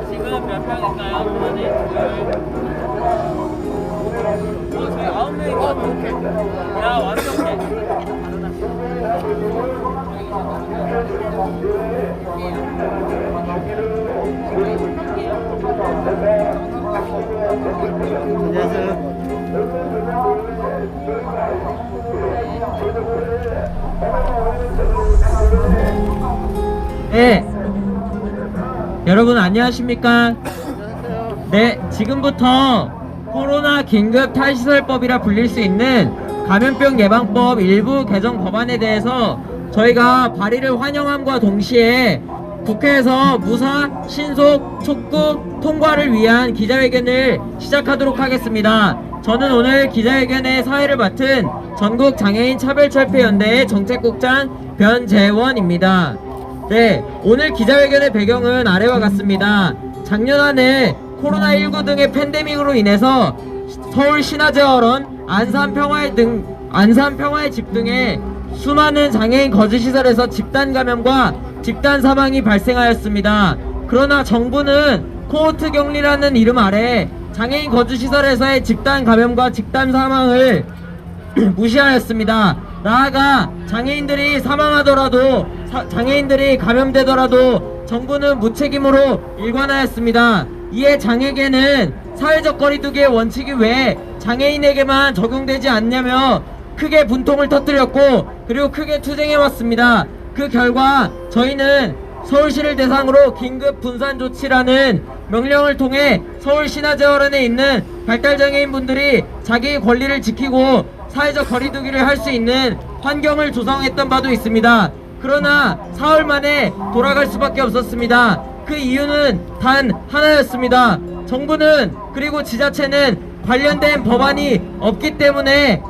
지금 몇 명인가요? 저희 9명인 것 같은데. 야, 완벽해. 네, 여러분 안녕하십니까? 네, 지금부터 코로나 긴급 탈시설법이라 불릴 수 있는 감염병 예방법 일부 개정 법안에 대해서 저희가 발의를 환영함과 동시에 국회에서 무사, 신속, 촉구, 통과를 위한 기자회견을 시작하도록 하겠습니다. 저는 오늘 기자회견의 사회를 맡은 전국장애인 차별철폐연대의 정책국장 변재원입니다. 네, 오늘 기자회견의 배경은 아래와 같습니다. 작년 한 해 코로나19 등의 팬데믹으로 인해서 서울 신화제어런 안산평화의 집 등의 수많은 장애인 거주시설에서 집단 감염과 집단 사망이 발생하였습니다. 그러나 정부는 코호트 격리라는 이름 아래 장애인 거주시설에서의 집단 감염과 집단 사망을 무시하였습니다. 나아가 장애인들이 사망하더라도 장애인들이 감염되더라도 정부는 무책임으로 일관하였습니다. 이에 장애계는 사회적 거리두기의 원칙이 왜 장애인에게만 적용되지 않냐며 크게 분통을 터뜨렸고 그리고 크게 투쟁해왔습니다. 그 결과 저희는 서울시를 대상으로 긴급 분산 조치라는 명령을 통해 서울 신화제어런에 있는 발달장애인분들이 자기의 권리를 지키고 사회적 거리두기를 할 수 있는 환경을 조성했던 바도 있습니다. 그러나 사흘 만에 돌아갈 수밖에 없었습니다. 그 이유는 단 하나였습니다. 정부는 그리고 지자체는 관련된 법안이 없기 때문에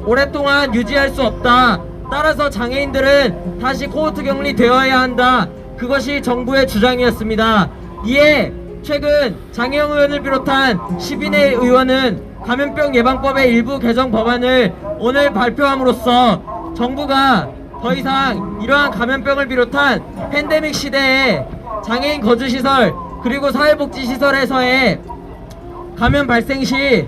오랫동안 유지할 수 없다. 따라서 장애인들은 다시 코호트 격리되어야 한다. 그것이 정부의 주장이었습니다. 이에 최근 장혜영 의원을 비롯한 10인의 의원은 감염병 예방법의 일부 개정 법안을 오늘 발표함으로써 정부가 더 이상 이러한 감염병을 비롯한 팬데믹 시대에 장애인 거주시설 그리고 사회복지시설에서의 감염 발생 시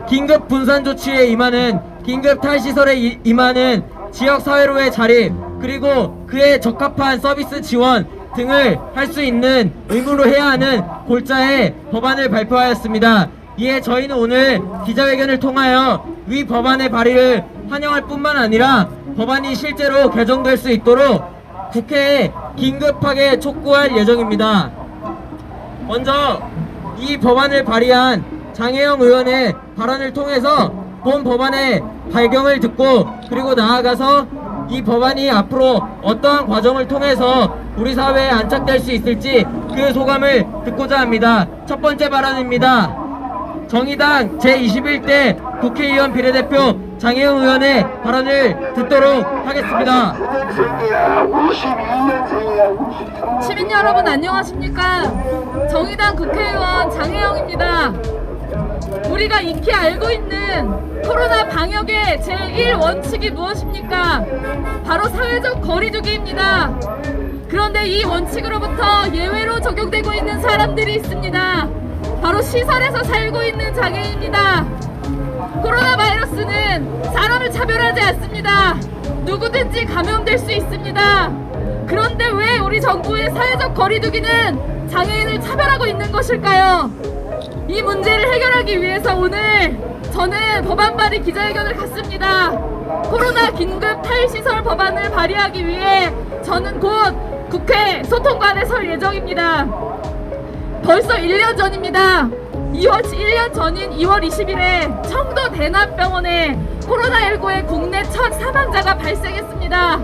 긴급 분산 조치에 임하는 긴급 탈시설에 임하는 지역사회로의 자립 그리고 그에 적합한 서비스 지원 등을 할 수 있는 의무로 해야 하는 골자의 법안을 발표하였습니다. 이에 저희는 오늘 기자회견을 통하여 위 법안의 발의를 환영할 뿐만 아니라 법안이 실제로 개정될 수 있도록 국회에 긴급하게 촉구할 예정입니다. 먼저 이 법안을 발의한 장혜영 의원의 발언을 통해서 본 법안의 발경을 듣고 그리고 나아가서 이 법안이 앞으로 어떠한 과정을 통해서 우리 사회에 안착될 수 있을지 그 소감을 듣고자 합니다. 첫 번째 발언입니다. 정의당 제21대 국회의원 비례대표 장혜영 의원의 발언을 듣도록 하겠습니다. 시민 여러분 안녕하십니까? 정의당 국회의원 장혜영입니다. 우리가 익히 알고 있는 코로나 방역의 제1원칙이 무엇입니까? 바로 사회적 거리두기입니다. 그런데 이 원칙으로부터 예외로 적용되고 있는 사람들이 있습니다. 바로 시설에서 살고 있는 장애인입니다. 코로나 바이러스는 사람을 차별하지 않습니다. 누구든지 감염될 수 있습니다. 그런데 왜 우리 정부의 사회적 거리두기는 장애인을 차별하고 있는 것일까요? 이 문제를 해결하기 위해서 오늘 저는 법안 발의 기자회견을 갖습니다. 코로나 긴급 탈시설 법안을 발의하기 위해 저는 곧 국회 소통관에 설 예정입니다. 벌써 1년 전입니다. 1년 전인 2월 20일에 청도 대남병원에 코로나19의 국내 첫 사망자가 발생했습니다.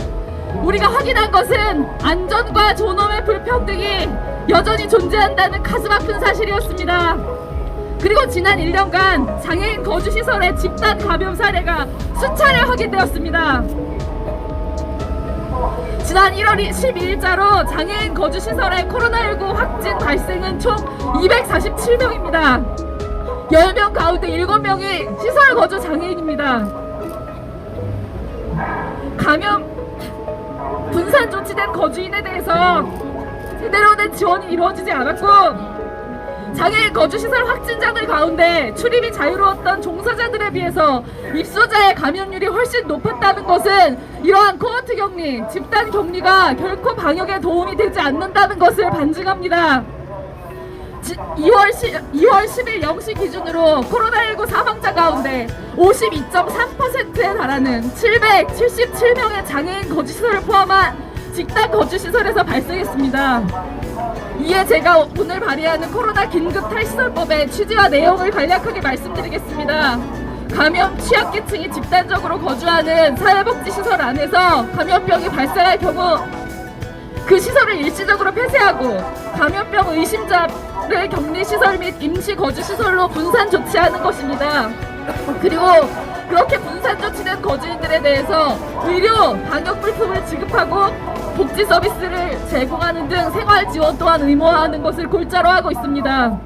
우리가 확인한 것은 안전과 존엄의 불평등이 여전히 존재한다는 가슴 아픈 사실이었습니다. 그리고 지난 1년간 장애인 거주시설의 집단 감염 사례가 수차례 확인되었습니다. 지난 1월 12일자로 장애인 거주시설의 코로나19 확진 발생은 총 247명입니다. 10명 가운데 7명이 시설 거주 장애인입니다. 감염 분산 조치된 거주인에 대해서 제대로 된 지원이 이루어지지 않았고, 장애인 거주시설 확진자들 가운데 출입이 자유로웠던 종사자들에 비해서 입소자의 감염률이 훨씬 높았다는 것은 이러한 코호트 격리, 집단 격리가 결코 방역에 도움이 되지 않는다는 것을 반증합니다. 2월 10일 0시 기준으로 코로나19 사망자 가운데 52.3%에 달하는 777명의 장애인 거주시설을 포함한 집단 거주시설에서 발생했습니다. 이에 제가 오늘 발의하는 코로나 긴급 탈시설법의 취지와 내용을 간략하게 말씀드리겠습니다. 감염 취약계층이 집단적으로 거주하는 사회복지시설 안에서 감염병이 발생할 경우 그 시설을 일시적으로 폐쇄하고 감염병 의심자를 격리시설 및 임시거주시설로 분산 조치하는 것입니다. 그리고 그렇게 분산 조치된 거주인들에 대해서 의료, 방역물품을 지급하고 복지 서비스를 제공하는 등 생활 지원 또한 의무화하는 것을 골자로 하고 있습니다.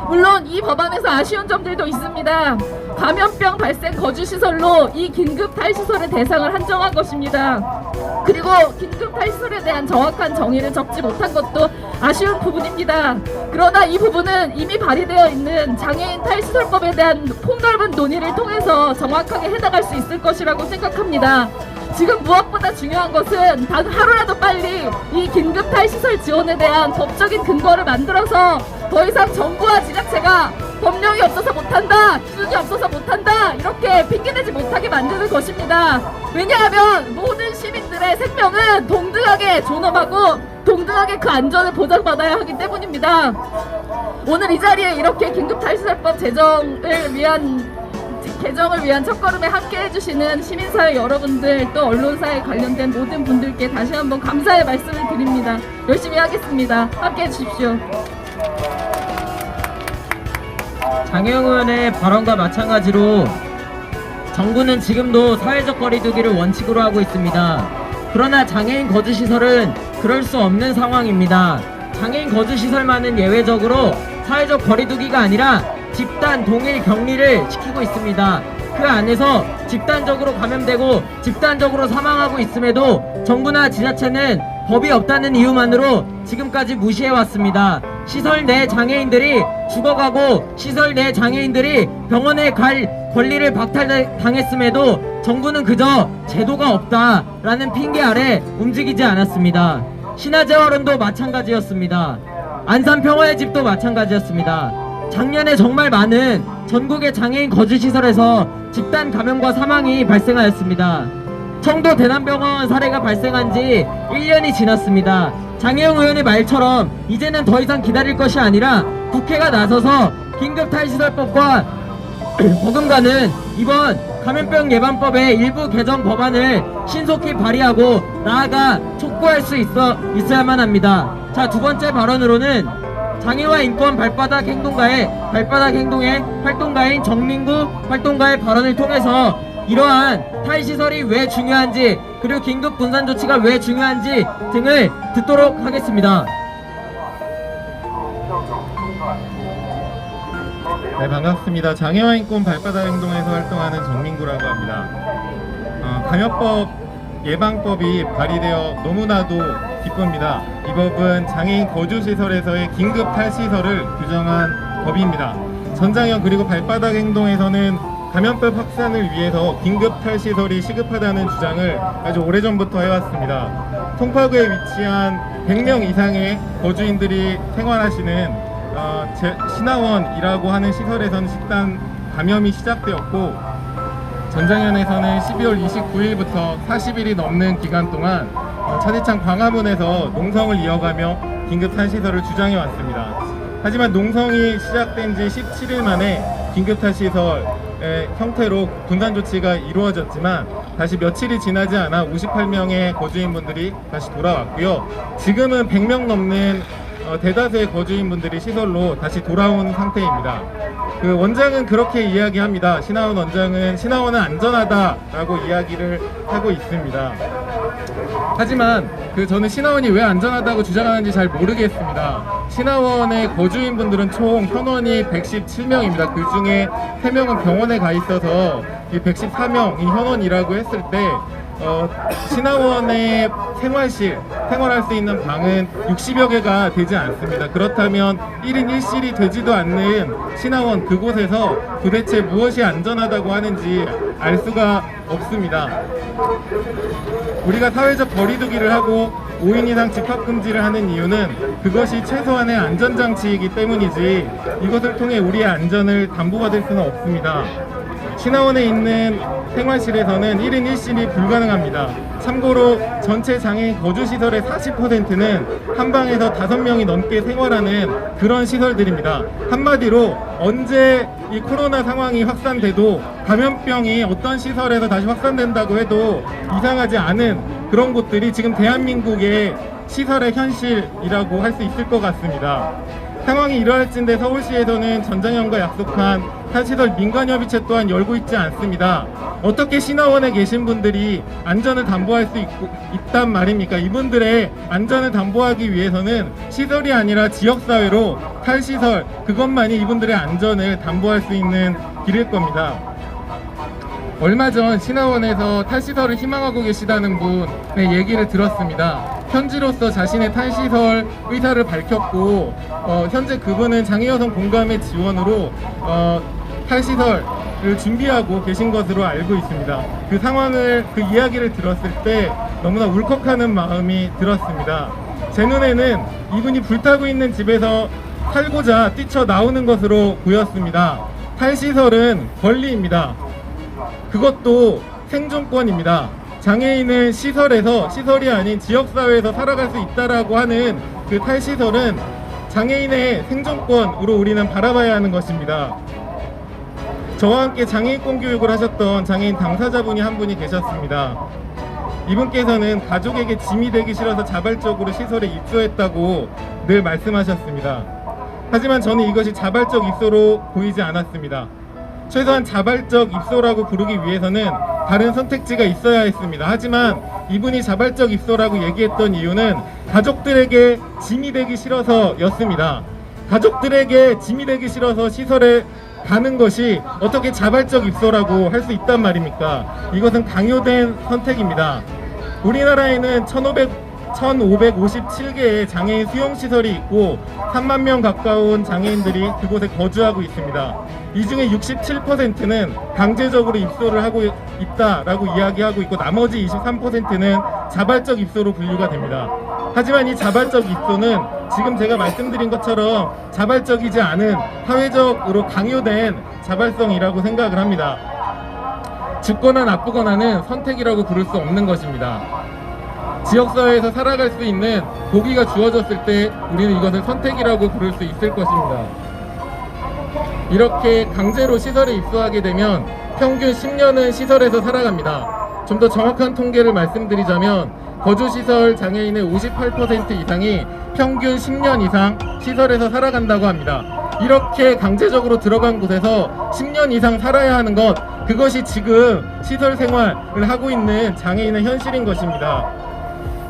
물론 이 법안에서 아쉬운 점들도 있습니다. 감염병 발생 거주시설로 이 긴급 탈시설의 대상을 한정한 것입니다. 그리고 긴급 탈시설에 대한 정확한 정의를 적지 못한 것도 아쉬운 부분입니다. 그러나 이 부분은 이미 발의되어 있는 장애인 탈시설법에 대한 폭넓은 논의를 통해서 정확하게 해나갈 수 있을 것이라고 생각합니다. 지금 무엇보다 중요한 것은 단 하루라도 빨리 이 긴급 탈시설 지원에 대한 법적인 근거를 만들어서 더 이상 정부와 지자체가 법령이 없어서 못한다, 기준이 없어서 못한다 이렇게 핑계대지 못하게 만드는 것입니다. 왜냐하면 모든 시민들의 생명은 동등하게 존엄하고 동등하게 그 안전을 보장받아야 하기 때문입니다. 오늘 이 자리에 이렇게 긴급 탈시설법 개정을 위한 첫걸음에 함께 해주시는 시민사회 여러분들, 또 언론사에 관련된 모든 분들께 다시 한번 감사의 말씀을 드립니다. 열심히 하겠습니다. 함께 해주십시오. 장혜영 의원의 발언과 마찬가지로 정부는 지금도 사회적 거리두기를 원칙으로 하고 있습니다. 그러나 장애인 거주시설은 그럴 수 없는 상황입니다. 장애인 거주시설만은 예외적으로 사회적 거리두기가 아니라 집단 동일 격리를 시키고 있습니다. 그 안에서 집단적으로 감염되고 집단적으로 사망하고 있음에도 정부나 지자체는 법이 없다는 이유만으로 지금까지 무시해왔습니다. 시설 내 장애인들이 죽어가고 시설 내 장애인들이 병원에 갈 권리를 박탈당했음에도 정부는 그저 제도가 없다라는 핑계 아래 움직이지 않았습니다. 신화재활원도 마찬가지였습니다. 안산평화의 집도 마찬가지였습니다. 작년에 정말 많은 전국의 장애인 거주시설에서 집단 감염과 사망이 발생하였습니다. 청도 대남병원 사례가 발생한 지 1년이 지났습니다. 장혜영 의원의 말처럼 이제는 더 이상 기다릴 것이 아니라 국회가 나서서 긴급탈시설법과 버금가는 이번 감염병 예방법의 일부 개정 법안을 신속히 발의하고 나아가 촉구할 수 있어야만 합니다. 자, 두 번째 발언으로는 장애와 인권 발바닥 행동가의 활동가인 정민구 활동가의 발언을 통해서 이러한 탈시설이 왜 중요한지, 그리고 긴급 분산 조치가 왜 중요한지 등을 듣도록 하겠습니다. 네, 반갑습니다. 장애와 인권 발바닥 행동에서 활동하는 정민구라고 합니다. 감염법 예방법이 발의되어 너무나도 기쁩니다. 이 법은 장애인 거주시설에서의 긴급 탈시설을 규정한 법입니다. 전장현 그리고 발바닥 행동에서는 감염병 확산을 위해서 긴급 탈시설이 시급하다는 주장을 아주 오래전부터 해왔습니다. 송파구에 위치한 100명 이상의 거주인들이 생활하시는 신화원이라고 하는 시설에서는 집단 감염이 시작되었고, 전장현에서는 12월 29일부터 40일이 넘는 기간 동안 차디창 광화문에서 농성을 이어가며 긴급 탈시설을 주장해 왔습니다. 하지만 농성이 시작된 지 17일 만에 긴급 탈시설 형태로 분산 조치가 이루어졌지만 다시 며칠이 지나지 않아 58명의 거주인분들이 다시 돌아왔고요. 지금은 100명 넘는 대다수의 거주인분들이 시설로 다시 돌아온 상태입니다. 그 원장은 그렇게 이야기합니다. 신하원 원장은 신하원은 안전하다라고 이야기를 하고 있습니다. 하지만 저는 신하원이 왜 안전하다고 주장하는지 잘 모르겠습니다. 신하원의 거주인분들은 총 현원이 117명입니다. 그 중에 3명은 병원에 가 있어서 이 114명이 현원이라고 했을 때 신하원의 생활할 수 있는 방은 60여 개가 되지 않습니다. 그렇다면 1인 1실이 되지도 않는 신하원 그곳에서 도대체 무엇이 안전하다고 하는지 알 수가 없습니다. 우리가 사회적 거리두기를 하고 5인 이상 집합금지를 하는 이유는 그것이 최소한의 안전장치이기 때문이지 이것을 통해 우리의 안전을 담보받을 수는 없습니다. 신하원에 있는 생활실에서는 1인 1실이 불가능합니다. 참고로 전체 장애인 거주시설의 40%는 한 방에서 5명이 넘게 생활하는 그런 시설들입니다. 한마디로 언제 이 코로나 상황이 확산돼도 감염병이 어떤 시설에서 다시 확산된다고 해도 이상하지 않은 그런 곳들이 지금 대한민국의 시설의 현실이라고 할 수 있을 것 같습니다. 상황이 이러할진데 서울시에서는 전장현과 약속한 탈시설 민간협의체 또한 열고 있지 않습니다. 어떻게 신하원에 계신 분들이 안전을 담보할 수 있단 말입니까? 이분들의 안전을 담보하기 위해서는 시설이 아니라 지역사회로 탈시설 그것만이 이분들의 안전을 담보할 수 있는 길일 겁니다. 얼마 전 신하원에서 탈시설을 희망하고 계시다는 분의 얘기를 들었습니다. 현지로서 자신의 탈시설 의사를 밝혔고 현재 그분은 장애여성 공감의 지원으로 탈시설을 준비하고 계신 것으로 알고 있습니다. 그 상황을 그 이야기를 들었을 때 너무나 울컥하는 마음이 들었습니다. 제 눈에는 이분이 불타고 있는 집에서 살고자 뛰쳐나오는 것으로 보였습니다. 탈시설은 권리입니다. 그것도 생존권입니다. 장애인은 시설이 아닌 지역사회에서 살아갈 수 있다라고 하는 그 탈시설은 장애인의 생존권으로 우리는 바라봐야 하는 것입니다. 저와 함께 장애인권 교육을 하셨던 장애인 당사자분이 한 분이 계셨습니다. 이분께서는 가족에게 짐이 되기 싫어서 자발적으로 시설에 입소했다고 늘 말씀하셨습니다. 하지만 저는 이것이 자발적 입소로 보이지 않았습니다. 최소한 자발적 입소라고 부르기 위해서는 다른 선택지가 있어야 했습니다. 하지만 이분이 자발적 입소라고 얘기했던 이유는 가족들에게 짐이 되기 싫어서였습니다. 가족들에게 짐이 되기 싫어서 시설에 가는 것이 어떻게 자발적 입소라고 할 수 있단 말입니까? 이것은 강요된 선택입니다. 우리나라에는 1557개의 장애인 수용시설이 있고 3만 명 가까운 장애인들이 그곳에 거주하고 있습니다. 이 중에 67%는 강제적으로 입소를 하고 있다라고 이야기하고 있고 나머지 23%는 자발적 입소로 분류가 됩니다. 하지만 이 자발적 입소는 지금 제가 말씀드린 것처럼 자발적이지 않은 사회적으로 강요된 자발성이라고 생각을 합니다. 죽거나 나쁘거나는 선택이라고 부를 수 없는 것입니다. 지역사회에서 살아갈 수 있는 보기가 주어졌을 때 우리는 이것을 선택이라고 부를 수 있을 것입니다. 이렇게 강제로 시설에 입소하게 되면 평균 10년은 시설에서 살아갑니다. 좀 더 정확한 통계를 말씀드리자면 거주시설 장애인의 58% 이상이 평균 10년 이상 시설에서 살아간다고 합니다. 이렇게 강제적으로 들어간 곳에서 10년 이상 살아야 하는 것, 그것이 지금 시설 생활을 하고 있는 장애인의 현실인 것입니다.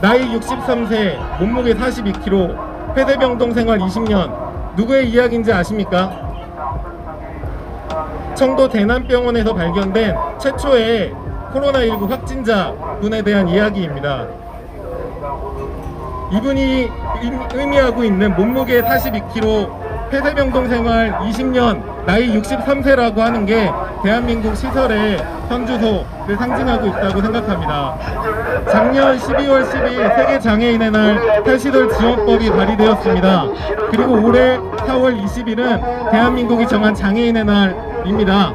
나이 63세, 몸무게 42kg, 폐쇄병동 생활 20년, 누구의 이야기인지 아십니까? 청도 대남병원에서 발견된 최초의 코로나19 확진자 분에 대한 이야기입니다. 이분이 의미하고 있는 몸무게 42kg, 폐쇄병동 생활 20년, 나이 63세라고 하는 게 대한민국 시설의 현주소를 상징하고 있다고 생각합니다. 작년 12월 10일 세계장애인의 날 탈시설 지원법이 발의되었습니다. 그리고 올해 4월 20일은 대한민국이 정한 장애인의 날입니다.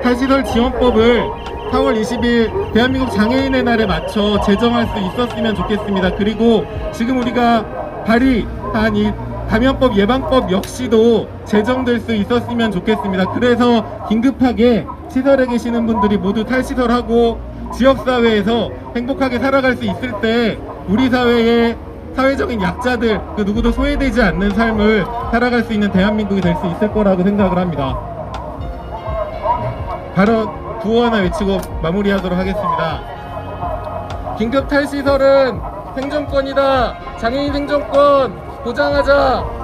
탈시설 지원법을 4월 20일 대한민국 장애인의 날에 맞춰 제정할 수 있었으면 좋겠습니다. 그리고 지금 우리가 발의한 이 감염법 예방법 역시도 제정될 수 있었으면 좋겠습니다. 그래서 긴급하게 시설에 계시는 분들이 모두 탈시설하고 지역사회에서 행복하게 살아갈 수 있을 때 우리 사회의 사회적인 약자들, 그 누구도 소외되지 않는 삶을 살아갈 수 있는 대한민국이 될 수 있을 거라고 생각을 합니다. 발언 구호 하나 외치고 마무리하도록 하겠습니다. 긴급 탈시설은 생존권이다. 장애인 생존권 보장하자.